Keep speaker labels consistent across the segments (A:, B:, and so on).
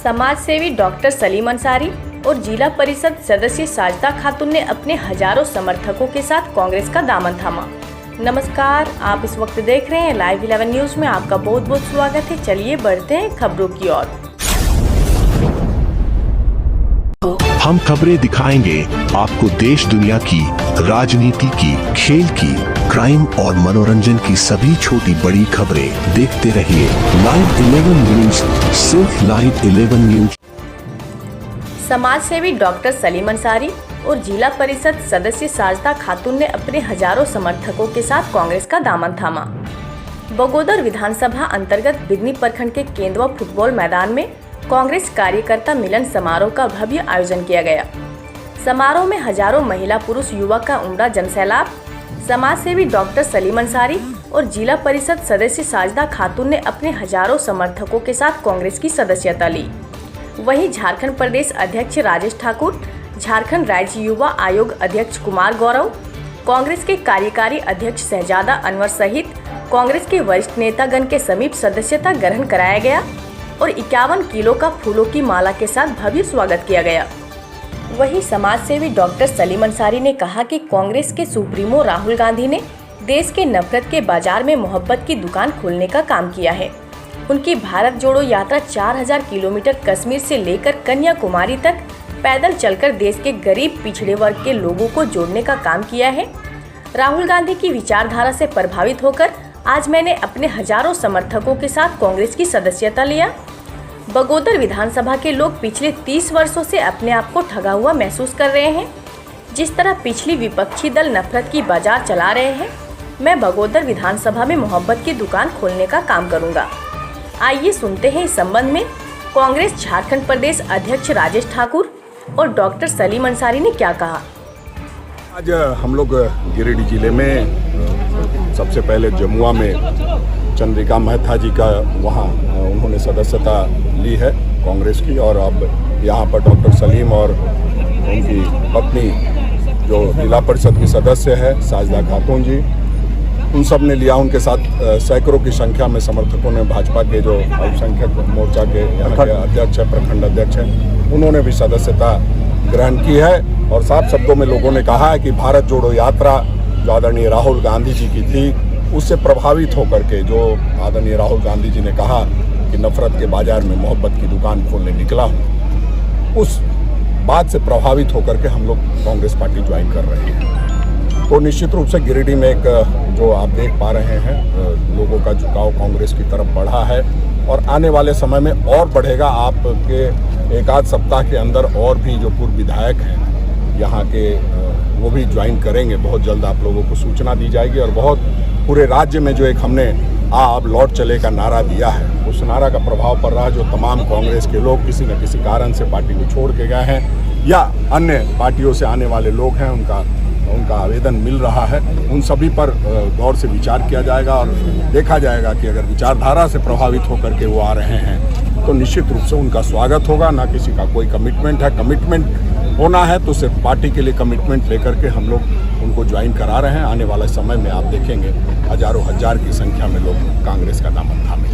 A: समाज सेवी डॉक्टर सलीम अंसारी और जिला परिषद सदस्य साजिदा खातून ने अपने हजारों समर्थकों के साथ कांग्रेस का दामन थामा। नमस्कार, आप इस वक्त देख रहे हैं लाइव 11 न्यूज में। आपका बहुत बहुत स्वागत है। चलिए बढ़ते हैं खबरों की ओर।
B: हम खबरें दिखाएंगे आपको देश दुनिया की, राजनीति की, खेल की, क्राइम और मनोरंजन की सभी छोटी बड़ी खबरें। देखते रहिए लाइव 11 न्यूज, सिर्फ लाइव 11 न्यूज।
A: समाज सेवी डॉक्टर सलीम अंसारी और जिला परिषद सदस्य साजिदा खातून ने अपने हजारों समर्थकों के साथ कांग्रेस का दामन थामा। बगोदर विधानसभा अंतर्गत बिदनी प्रखंड के केंदुआ फुटबॉल मैदान में कांग्रेस कार्यकर्ता मिलन समारोह का भव्य आयोजन किया गया। समारोह में हजारों महिला पुरुष युवा का उमड़ा जनसैलाब। समाज सेवी डॉक्टर सलीम अंसारी और जिला परिषद सदस्य साजिदा खातून ने अपने हजारों समर्थकों के साथ कांग्रेस की सदस्यता ली। वहीं झारखंड प्रदेश अध्यक्ष राजेश ठाकुर, झारखंड राज्य युवा आयोग अध्यक्ष कुमार गौरव, कांग्रेस के कार्यकारी अध्यक्ष शहजादा अनवर सहित कांग्रेस के वरिष्ठ नेतागण के समीप सदस्यता ग्रहण कराया गया और 51 किलो का फूलों की माला के साथ भव्य स्वागत किया गया। वहीं समाज सेवी डॉक्टर सलीम अंसारी ने कहा कि कांग्रेस के सुप्रीमो राहुल गांधी ने देश के नफरत के बाजार में मोहब्बत की दुकान खोलने का काम किया है। उनकी भारत जोड़ो यात्रा 4000 किलोमीटर कश्मीर से लेकर कन्याकुमारी तक पैदल चलकर देश के गरीब पिछड़े वर्ग के लोगों को जोड़ने का काम किया है। राहुल गांधी की विचारधारा से प्रभावित होकर आज मैंने अपने हजारों समर्थकों के साथ कांग्रेस की सदस्यता लिया। बगोदर विधानसभा के लोग पिछले 30 वर्षों से अपने आप को ठगा हुआ महसूस कर रहे हैं। जिस तरह पिछली विपक्षी दल नफरत की बाजार चला रहे हैं, मैं बगोदर विधानसभा में मोहब्बत की दुकान खोलने का काम करूंगा। आइए सुनते हैं इस संबंध में कांग्रेस झारखंड प्रदेश अध्यक्ष राजेश ठाकुर और डॉक्टर सलीम अंसारी ने क्या कहा।
C: आज हम लोग गिरिडीह जिले में सबसे पहले जमुआ में चंद्रिका महथा जी का वहाँ उन्होंने सदस्यता ली है कांग्रेस की, और अब यहाँ पर डॉक्टर सलीम और उनकी पत्नी जो जिला परिषद की सदस्य है साजिदा खातून जी, उन सब ने लिया। उनके साथ सैकड़ों की संख्या में समर्थकों ने, भाजपा के जो अल्पसंख्यक मोर्चा के यहाँ के अध्यक्ष है, प्रखंड अध्यक्ष हैं, उन्होंने भी सदस्यता ग्रहण की है। और साफ शब्दों में लोगों ने कहा है कि भारत जोड़ो यात्रा जो आदरणीय राहुल गांधी जी की थी, उससे प्रभावित होकर के जो आदरणीय राहुल गांधी जी ने कहा कि नफरत के बाजार में मोहब्बत की दुकान खोलने निकला हूँ, उस बात से प्रभावित होकर के हम लोग कांग्रेस पार्टी ज्वाइन कर रहे हैं। तो निश्चित रूप से गिरिडीह में एक जो आप देख पा रहे हैं, लोगों का झुकाव कांग्रेस की तरफ बढ़ा है और आने वाले समय में और बढ़ेगा। आपके एक आध सप्ताह के अंदर और भी जो पूर्व विधायक हैं यहाँ के, वो भी ज्वाइन करेंगे। बहुत जल्द आप लोगों को सूचना दी जाएगी। और बहुत पूरे राज्य में जो एक हमने अब लौट चले का नारा दिया है, उस नारा का प्रभाव पड़ रहा है। जो तमाम कांग्रेस के लोग किसी न किसी कारण से पार्टी को छोड़ के गए हैं या अन्य पार्टियों से आने वाले लोग हैं, उनका आवेदन मिल रहा है, उन सभी पर गौर से विचार किया जाएगा और देखा जाएगा कि अगर विचारधारा से प्रभावित होकर के वो आ रहे हैं तो निश्चित रूप से उनका स्वागत होगा। ना किसी का कोई कमिटमेंट है, कमिटमेंट होना है तो सिर्फ पार्टी के लिए कमिटमेंट लेकर के हम लोग उनको ज्वाइन करा रहे हैं। आने वाले समय में आप देखेंगे हजारों हजार की संख्या में लोग कांग्रेस का दामन थामे।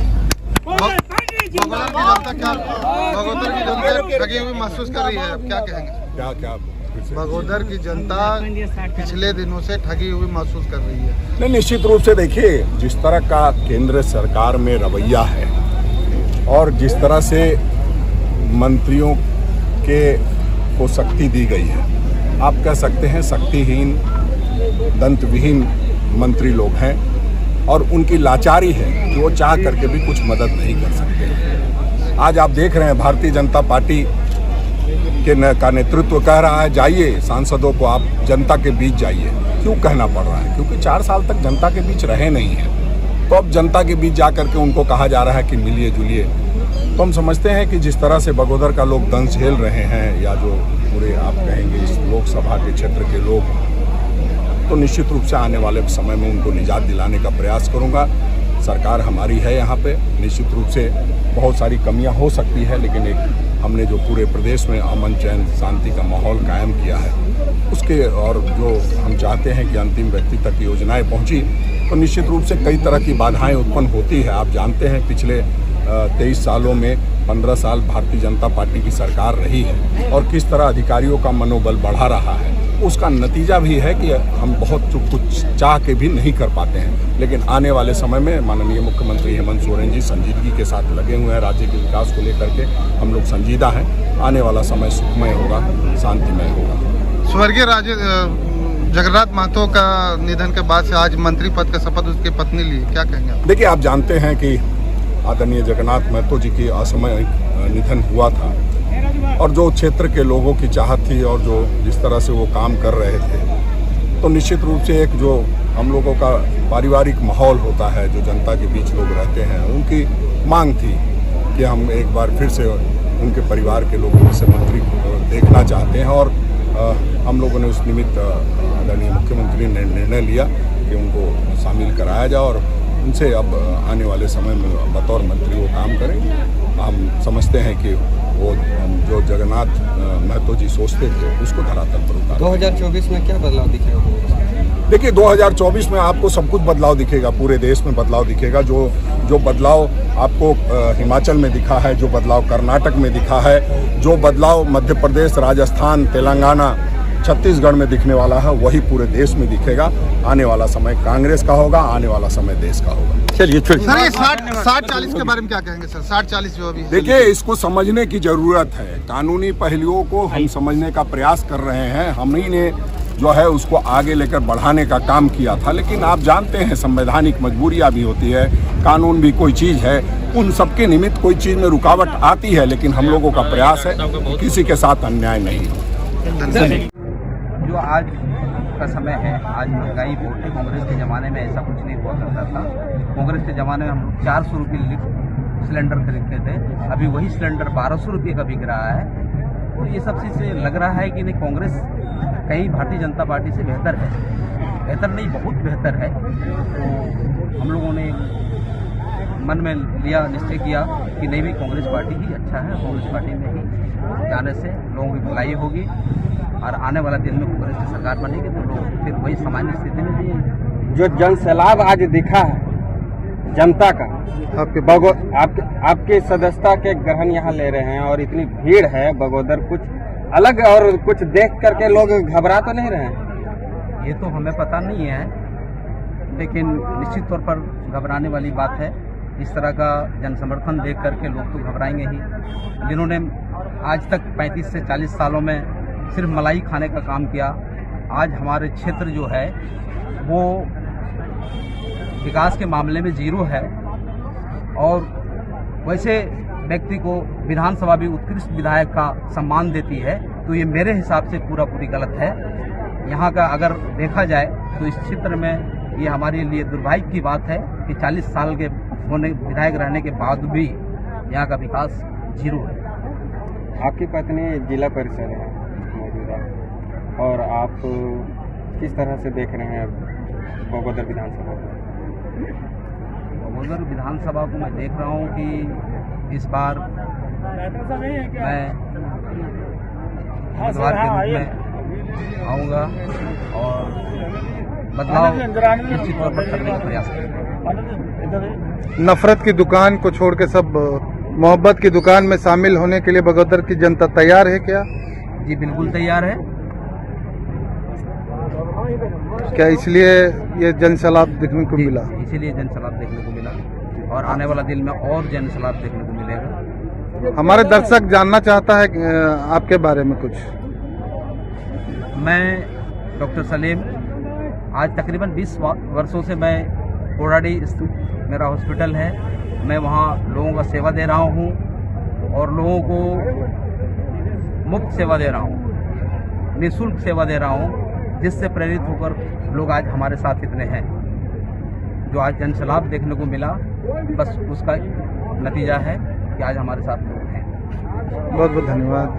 D: बगोदर की जनता ठगी हुई महसूस कर रही है, अब क्या कहेंगे?
C: क्या
D: बगोदर की जनता पिछले दिनों से ठगी हुई महसूस कर रही है।
C: नहीं, निश्चित रूप से देखिए, जिस तरह का केंद्र सरकार में रवैया है और जिस तरह से मंत्रियों के को शक्ति दी गई है, आप कह सकते हैं शक्तिहीन, दंतविहीन मंत्री लोग हैं और उनकी लाचारी है कि वो चाह करके भी कुछ मदद नहीं कर सकते। आज आप देख रहे हैं भारतीय जनता पार्टी का नेतृत्व कह रहा है जाइए सांसदों को, आप जनता के बीच जाइए। क्यों कहना पड़ रहा है? क्योंकि 4 साल तक जनता के बीच रहे नहीं हैं, तो अब जनता के बीच जा करके उनको कहा जा रहा है कि मिलिए जुलिए। तो हम समझते हैं कि जिस तरह से बगोदर का लोग दंश झेल रहे हैं, या जो पूरे आप कहेंगे इस लोकसभा के क्षेत्र के लोग, तो निश्चित रूप से आने वाले समय में उनको निजात दिलाने का प्रयास करूंगा। सरकार हमारी है यहाँ पे, निश्चित रूप से बहुत सारी कमियां हो सकती है, लेकिन एक हमने जो पूरे प्रदेश में अमन चैन शांति का माहौल कायम किया है उसके, और जो हम चाहते हैं कि अंतिम व्यक्ति तक योजनाएं पहुंची, तो निश्चित रूप से कई तरह की बाधाएं उत्पन्न होती है। आप जानते हैं पिछले 23 सालों में 15 साल भारतीय जनता पार्टी की सरकार रही है और किस तरह अधिकारियों का मनोबल बढ़ा रहा है, उसका नतीजा भी है कि हम बहुत कुछ चाह के भी नहीं कर पाते हैं। लेकिन आने वाले समय में माननीय मुख्यमंत्री हेमंत सोरेन जी संजीदगी के साथ लगे हुए हैं राज्य के विकास को लेकर के। हम लोग संजीदा हैं। आने वाला समय सुखमय होगा, शांतिमय होगा।
D: स्वर्गीय जगन्नाथ महतो का निधन के बाद से आज मंत्री पद का शपथ उसकी पत्नी ली, क्या कहेंगे आप?
C: देखिए, आप जानते हैं कि आदरणीय जगन्नाथ महतो जी की असमय निधन हुआ था और जो क्षेत्र के लोगों की चाहत थी और जो जिस तरह से वो काम कर रहे थे, तो निश्चित रूप से एक जो हम लोगों का पारिवारिक माहौल होता है, जो जनता के बीच लोग रहते हैं, उनकी मांग थी कि हम एक बार फिर से उनके परिवार के लोगों से मंत्री देखना चाहते हैं और हम लोगों ने उस निमित्त आदरणीय मुख्यमंत्री ने निर्णय लिया कि उनको शामिल कराया जाए और उनसे अब आने वाले समय में बतौर मंत्री वो काम करें। हम समझते हैं कि वो जो जगन्नाथ महतो जी सोचते थे उसको धरातल पर उतार।
E: 2024 में क्या बदलाव दिखेगा?
C: देखिए, 2024 में आपको सब कुछ बदलाव दिखेगा, पूरे देश में बदलाव दिखेगा। जो बदलाव आपको हिमाचल में दिखा है, जो बदलाव कर्नाटक में दिखा है, जो बदलाव मध्य प्रदेश, राजस्थान, तेलंगाना, छत्तीसगढ़ में दिखने वाला है, वही पूरे देश में दिखेगा। आने वाला समय कांग्रेस का होगा, आने वाला समय देश का होगा।
E: चलिए
D: सर, ये 60-40 के बारे में क्या कहेंगे सर? 60-40 जो अभी
C: देखिए, इसको समझने की जरूरत है। कानूनी पहलुओं को हम समझने का प्रयास कर रहे हैं। हम ही ने जो है उसको आगे लेकर बढ़ाने का काम किया था, लेकिन आप जानते हैं संवैधानिक मजबूरियां भी होती है, कानून भी कोई चीज़ है, उन सबके निमित्त कोई चीज़ में रुकावट आती है, लेकिन हम लोगों का प्रयास है किसी के साथ अन्याय नहीं हो।
E: जो आज का समय है, आज महंगाई बहुत है। कांग्रेस के ज़माने में ऐसा कुछ नहीं हुआ करता था। कांग्रेस के ज़माने में हम 400 रुपये सिलेंडर खरीदते थे, अभी वही सिलेंडर 1200 रुपये का बिक रहा है। तो ये सब चीज़ से लग रहा है कि नहीं, कांग्रेस कहीं भारतीय जनता पार्टी से बेहतर है। बेहतर नहीं, बहुत बेहतर है। तो हम लोगों ने मन में लिया, निश्चय किया कि नहीं भी कांग्रेस पार्टी ही अच्छा है। कांग्रेस पार्टी में ही जाने से लोगों की भलाई होगी और आने वाला दिन में कांग्रेस की सरकार बनेगी तो लोग फिर वही सामान्य स्थिति में जिएंगे।
F: जो जन सैलाब आज दिखा है जनता का, आपके सदस्यता के ग्रहण यहाँ ले रहे हैं और इतनी भीड़ है बगोदर, कुछ अलग और कुछ देख करके लोग घबरा तो नहीं रहे हैं?
E: ये तो हमें पता नहीं है, लेकिन निश्चित तौर पर घबराने वाली बात है। इस तरह का जन समर्थन देख करके लोग तो घबराएंगे ही। जिन्होंने आज तक 35 से 40 सालों में सिर्फ मलाई खाने का काम किया, आज हमारे क्षेत्र जो है वो विकास के मामले में जीरो है और वैसे व्यक्ति को विधानसभा भी उत्कृष्ट विधायक का सम्मान देती है, तो ये मेरे हिसाब से पूरी गलत है। यहाँ का अगर देखा जाए तो इस क्षेत्र में ये हमारे लिए दुर्भाग्य की बात है कि 40 साल के होने विधायक रहने के बाद भी यहाँ का विकास जीरो है।
F: आपकी पत्नी जिला परिषद है मौजूदा, और आप किस तरह से देख रहे हैं बगोदर विधानसभा को?
E: बगोदर विधानसभा को मैं देख रहा हूँ कि इस बार मैं उम्मीदवार के रूप में आऊँगा और बदलाव निश्चित तौर पर करने का प्रयास करूँगा।
D: नफरत की दुकान को छोड़ के सब मोहब्बत की दुकान में शामिल होने के लिए बगोदर की जनता तैयार है क्या?
E: जी बिल्कुल तैयार है।
D: क्या इसलिए ये जनसैलाब देखने को मिला?
E: इसीलिए जनसैलाब देखने को मिला और आने वाला दिन में और जनसैलाब देखने को मिलेगा।
D: हमारे दर्शक जानना चाहता है आपके बारे में कुछ।
E: मैं डॉक्टर सलीम, आज तकरीबन 20 वर्षों से मैं कोराडी मेरा हॉस्पिटल है, मैं वहाँ लोगों का सेवा दे रहा हूँ और लोगों को मुफ्त सेवा दे रहा हूँ, निःशुल्क सेवा दे रहा हूँ, जिससे प्रेरित होकर लोग आज हमारे साथ इतने हैं। जो आज जनसैलाब देखने को मिला, बस उसका नतीजा है कि आज हमारे साथ लोग हैं।
D: बहुत बहुत धन्यवाद।